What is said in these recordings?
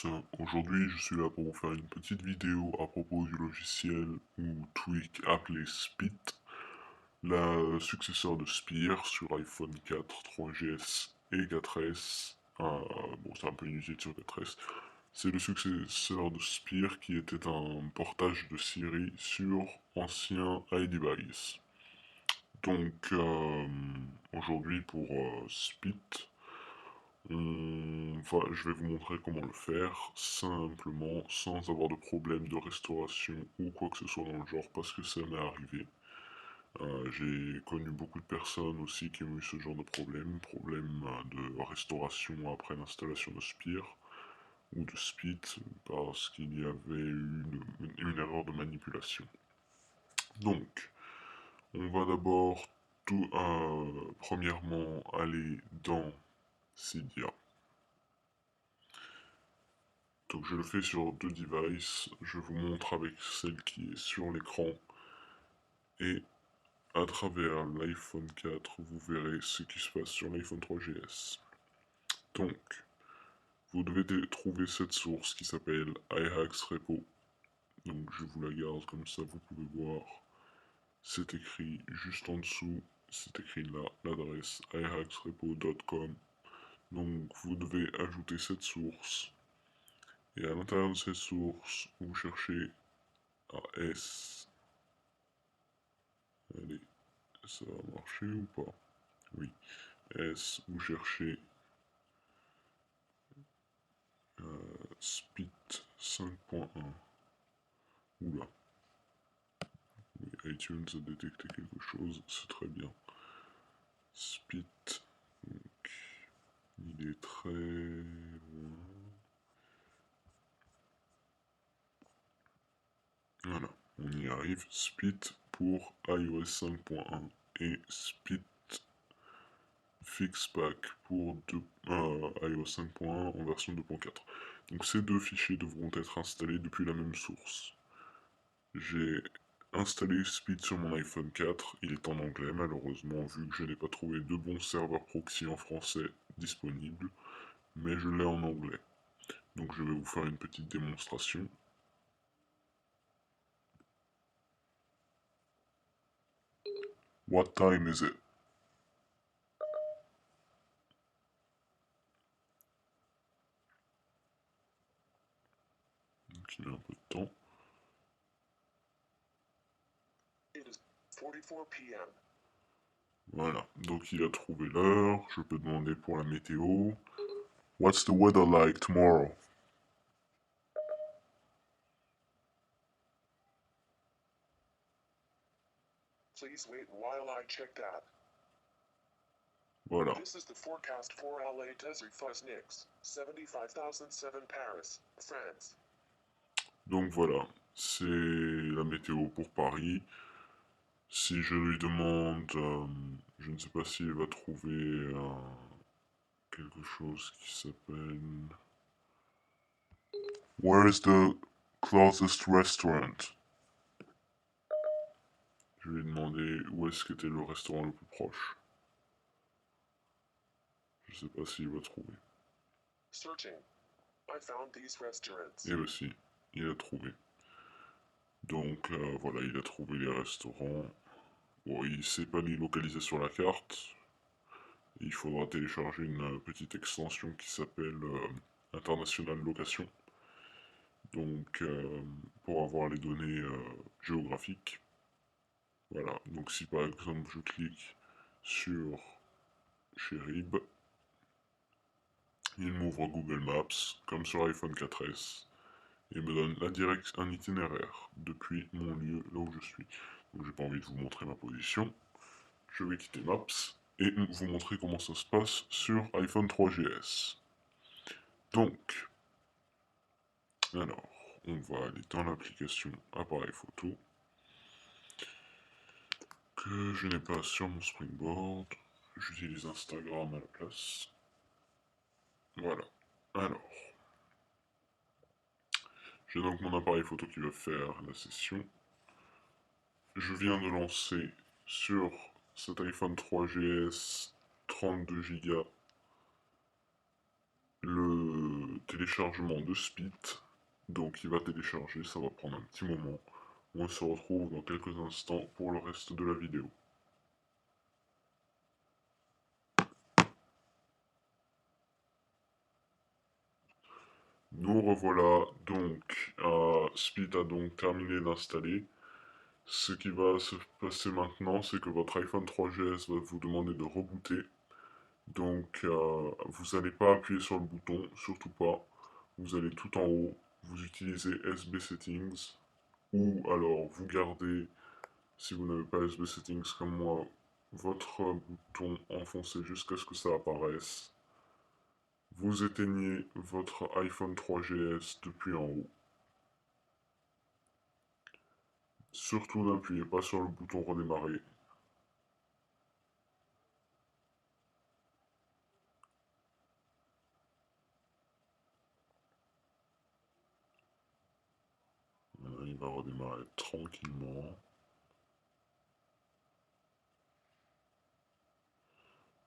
tous, aujourd'hui je suis là pour vous faire une petite vidéo à propos du logiciel ou tweak appelé Spit, la successeur de Spire sur iPhone 4, 3GS et 4S. Bon, c'est un peu inutile sur 4S. C'est le successeur de Spire qui était un portage de Siri sur ancien iDevice. Donc aujourd'hui pour Spit, je vais vous montrer comment le faire simplement sans avoir de problème de restauration ou quoi que ce soit dans le genre parce que ça m'est arrivé. J'ai connu beaucoup de personnes aussi qui ont eu ce genre de problème de restauration après l'installation de Spire ou de Spit parce qu'il y avait eu une erreur de manipulation. Donc, on va d'abord premièrement aller dans Cydia. Donc je le fais sur deux devices, je vous montre avec celle qui est sur l'écran et à travers l'iPhone 4 vous verrez ce qui se passe sur l'iPhone 3GS. Donc vous devez trouver cette source qui s'appelle iHacksRepo. Donc je vous la garde comme ça vous pouvez voir. C'est écrit juste en dessous, c'est écrit là l'adresse iHacksRepo.com. Donc vous devez ajouter cette source. Et à l'intérieur de cette source, vous cherchez AS. Allez, ça va marcher ou pas? Oui. S, vous cherchez Spit 5.1. Oula. Oui, iTunes a détecté quelque chose, c'est très bien. Spit, donc, il est très loin. Voilà, on y arrive. Spit pour iOS 5.1 et Spit Fixpack pour iOS 5.1 en version 2.4. Donc ces deux fichiers devront être installés depuis la même source. J'ai installé Speed sur mon iPhone 4, il est en anglais malheureusement vu que je n'ai pas trouvé de bons serveurs proxy en français disponibles, mais je l'ai en anglais. Donc je vais vous faire une petite démonstration. What time is it? Donc il met un peu de temps. Voilà, donc il a trouvé l'heure, je peux demander pour la météo. What's the weather like tomorrow? Please wait while I check that. Voilà. This is the forecast for LA Desert Fuzz 75,007 Paris, France. Donc voilà, c'est la météo pour Paris. Si je lui demande, je ne sais pas s'il va trouver quelque chose qui s'appelle Where is the closest restaurant? Je lui ai demandé où est-ce qu'était le restaurant le plus proche. Je sais pas s'il va trouver. Searching. I found these restaurants. Et aussi, il a trouvé. Donc voilà, il a trouvé les restaurants. Bon, il ne sait pas les localiser sur la carte. Il faudra télécharger une petite extension qui s'appelle International Location. Donc pour avoir les données géographiques. Voilà, donc si par exemple je clique sur Cherib, il m'ouvre Google Maps, comme sur iPhone 4S, et me donne un itinéraire depuis mon lieu là où je suis. Donc j'ai pas envie de vous montrer ma position. Je vais quitter Maps et vous montrer comment ça se passe sur iPhone 3GS. Donc, alors, on va aller dans l'application appareil photo que je n'ai pas sur mon Springboard. J'utilise Instagram à la place. Voilà. Alors, j'ai donc mon appareil photo qui va faire la session. Je viens de lancer sur cet iPhone 3GS 32 Go le téléchargement de Speed. Donc il va télécharger, ça va prendre un petit moment. On se retrouve dans quelques instants pour le reste de la vidéo. Nous revoilà donc, Speed a donc terminé d'installer. Ce qui va se passer maintenant, c'est que votre iPhone 3GS va vous demander de rebooter. Donc vous n'allez pas appuyer sur le bouton, surtout pas. Vous allez tout en haut, vous utilisez SB Settings, ou alors vous gardez, si vous n'avez pas SB Settings comme moi, votre bouton enfoncé jusqu'à ce que ça apparaisse. Vous éteignez votre iPhone 3GS depuis en haut. Surtout n'appuyez pas sur le bouton redémarrer. Maintenant, il va redémarrer tranquillement.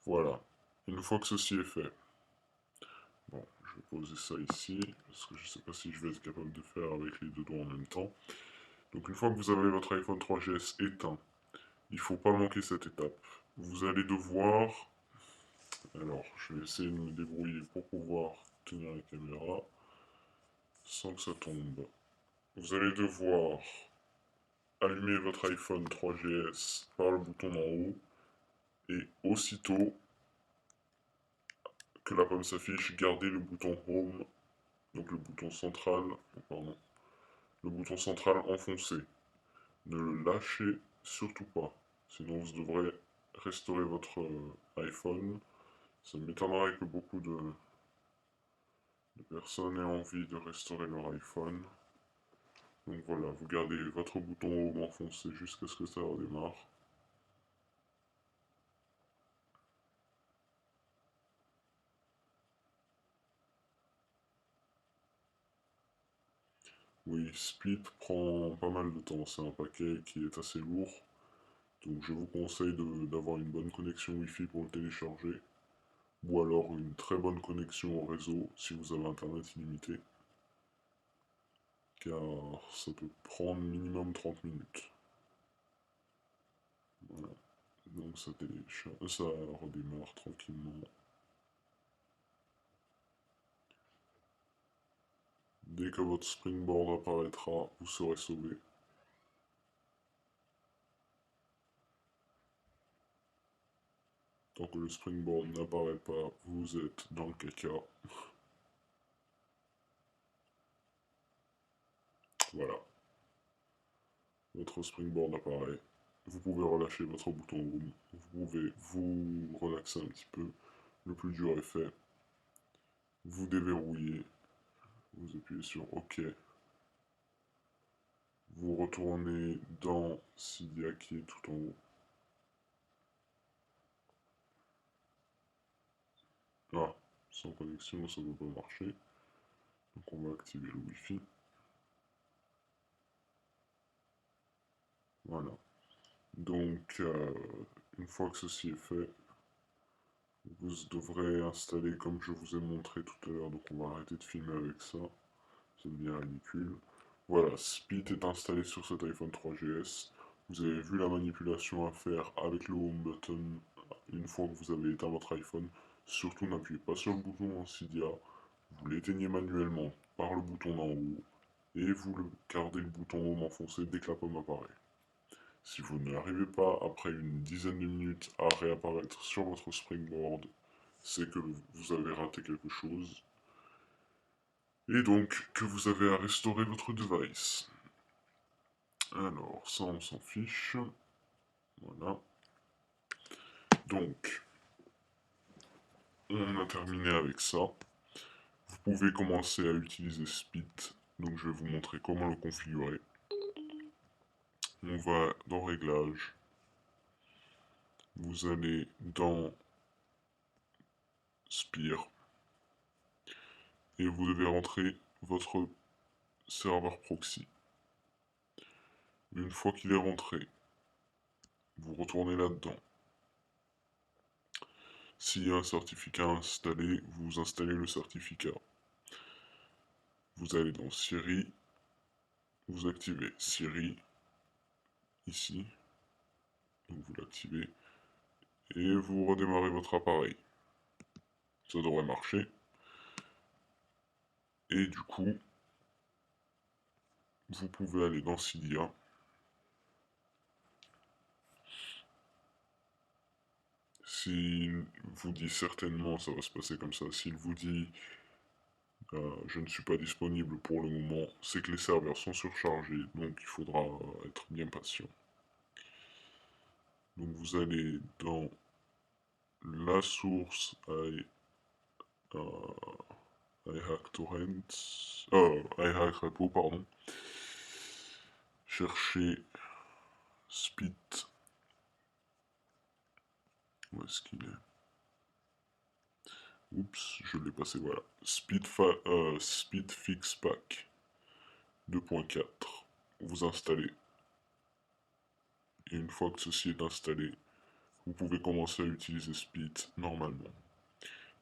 Voilà. Une fois que ceci est fait, bon, je vais poser ça ici, parce que je ne sais pas si je vais être capable de faire avec les deux doigts en même temps. Donc une fois que vous avez votre iPhone 3GS éteint, il ne faut pas manquer cette étape. Vous allez devoir... Alors, je vais essayer de me débrouiller pour pouvoir tenir la caméra sans que ça tombe. Vous allez devoir allumer votre iPhone 3GS par le bouton en haut et aussitôt que la pomme s'affiche, gardez le bouton Home, donc le bouton central, pardon, le bouton central enfoncé. Ne le lâchez surtout pas, sinon vous devrez restaurer votre iPhone. Ça m'étonnerait que beaucoup de personnes aient envie de restaurer leur iPhone. Donc voilà, vous gardez votre bouton Home enfoncé jusqu'à ce que ça redémarre. Oui, Split prend pas mal de temps, c'est un paquet qui est assez lourd. Donc je vous conseille d'avoir une bonne connexion Wi-Fi pour le télécharger. Ou alors une très bonne connexion au réseau si vous avez internet illimité. Car ça peut prendre minimum 30 minutes. Voilà. Donc ça télécharge, ça redémarre tranquillement. Dès que votre springboard apparaîtra, vous serez sauvé. Tant que le springboard n'apparaît pas, vous êtes dans le caca. Voilà. Votre springboard apparaît. Vous pouvez relâcher votre bouton Home. Vous pouvez vous relaxer un petit peu. Le plus dur est fait. Vous déverrouillez. Vous appuyez sur OK. Vous retournez dans Cydia qui est tout en haut. Ah, sans connexion, ça ne peut pas marcher. Donc on va activer le Wi-Fi. Voilà. Donc, une fois que ceci est fait, vous devrez installer comme je vous ai montré tout à l'heure. Donc on va arrêter de filmer avec ça. Ça devient ridicule. Voilà, Speed est installé sur cet iPhone 3GS. Vous avez vu la manipulation à faire avec le Home button une fois que vous avez éteint votre iPhone. Surtout n'appuyez pas sur le bouton en Cydia. Vous l'éteignez manuellement par le bouton d'en haut et vous gardez le bouton Home enfoncé dès que la pomme apparaît. Si vous n'arrivez pas après une dizaine de minutes à réapparaître sur votre springboard, c'est que vous avez raté quelque chose et donc que vous avez à restaurer votre device. Alors, ça on s'en fiche. Voilà. Donc, on a terminé avec ça. Vous pouvez commencer à utiliser Speed. Donc, je vais vous montrer comment le configurer. On va dans Réglages. Vous allez dans Spire. Et vous devez rentrer votre serveur proxy. Une fois qu'il est rentré, vous retournez là-dedans. S'il y a un certificat installé, vous installez le certificat. Vous allez dans Siri, vous activez Siri ici, donc vous l'activez et vous redémarrez votre appareil. Ça devrait marcher. Et du coup, vous pouvez aller dans Cydia. S'il vous dit certainement, ça va se passer comme ça, s'il vous dit je ne suis pas disponible pour le moment, c'est que les serveurs sont surchargés, donc il faudra être bien patient. Donc vous allez dans la source iHackTorrents, iHackRepo, pardon. Cherchez Spit. Où est-ce qu'il est? Oups, je l'ai passé, voilà. Speed Fix Pack 2.4. Vous installez. Et une fois que ceci est installé, vous pouvez commencer à utiliser Speed normalement.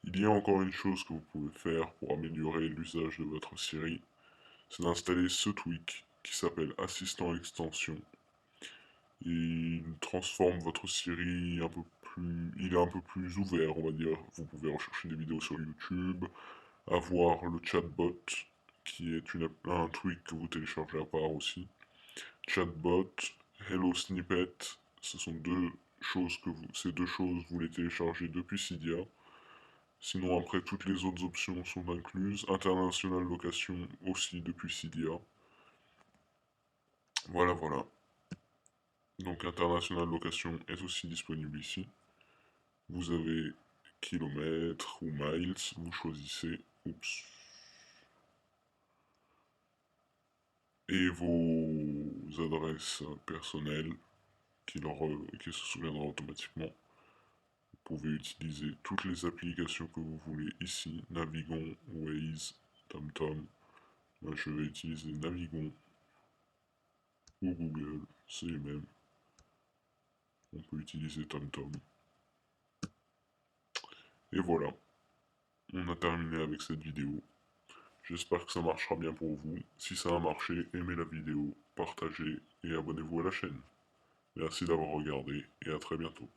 Il y a encore une chose que vous pouvez faire pour améliorer l'usage de votre Siri, c'est d'installer ce tweak qui s'appelle Assistant Extension. Il transforme votre Siri un peu plus... Il est un peu plus ouvert, on va dire. Vous pouvez rechercher des vidéos sur YouTube, avoir le chatbot, qui est un tweak que vous téléchargez à part aussi. Chatbot, Hello Snippet, ce sont ces deux choses, vous les téléchargez depuis Cydia. Sinon, après, toutes les autres options sont incluses. International Location aussi depuis Cydia. Voilà, voilà. Donc, International Location est aussi disponible ici. Vous avez kilomètres ou miles, vous choisissez. Oups. Et vos adresses personnelles qui se souviendra automatiquement. Vous pouvez utiliser toutes les applications que vous voulez ici. Navigon, Waze, TomTom. Moi, je vais utiliser Navigon ou Google, c'est les mêmes. On peut utiliser TomTom. Et voilà, on a terminé avec cette vidéo. J'espère que ça marchera bien pour vous. Si ça a marché, aimez la vidéo, partagez et abonnez-vous à la chaîne. Merci d'avoir regardé et à très bientôt.